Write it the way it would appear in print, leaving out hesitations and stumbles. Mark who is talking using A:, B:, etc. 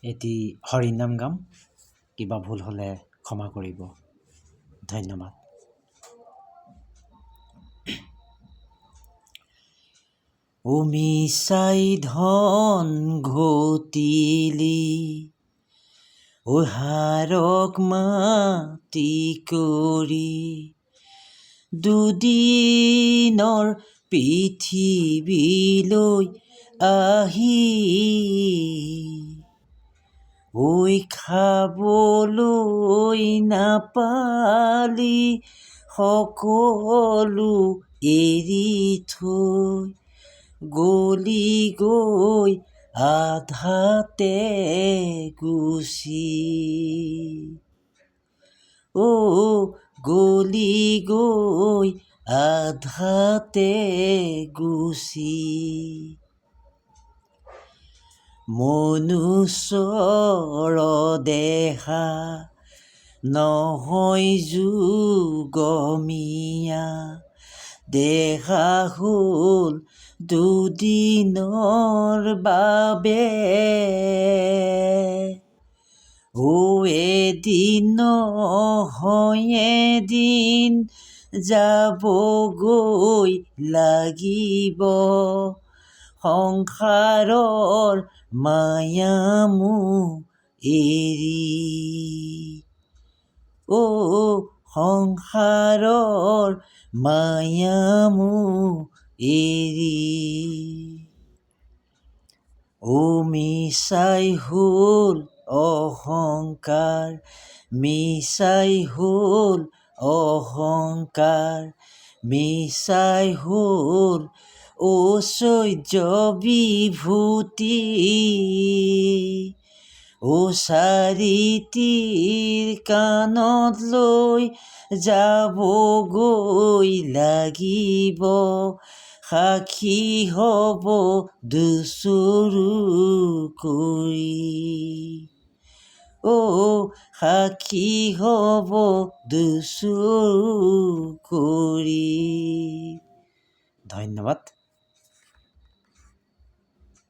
A: এটি হৰিনাম গাম। কিবা ভুল হ'লে ক্ষমা কৰিব। ধন্যবাদ। ও মিছাই ধন ঘটিলি, ও হাৰক মাটি কৰি, দুদিনৰ পৃথিৱীলৈ আহি, ঐ খাবলৈ নাপালি সকলো এৰি থৈ, গলি গৈ আধাতে গুচি, ও গলি গৈ আধাতে গুচি, মনুষ্যৰ দেহা নহয় যুগমীয়া, দেহা হ'ল দুদিনৰ বাবে, ও এদিন নহয় এদিন যাবগৈ লাগিব, সংসাৰৰ মায়া-মোহ এৰি, ও সংসাৰৰ মায়া-মোহ এৰি, ও মিছাই হ'ল অহংকাৰ, মিছাই হ'ল অহংকাৰ, মিছাই হ'ল ঐশ্বৰ্য বিভূতি, ও চাৰিটিৰ কাণত লৈ যাবগৈ লাগিব, সাক্ষী হ'ব দুচৰু কৰি, ও সাক্ষী হ'ব দুচৰু কৰি। ধন্যবাদ।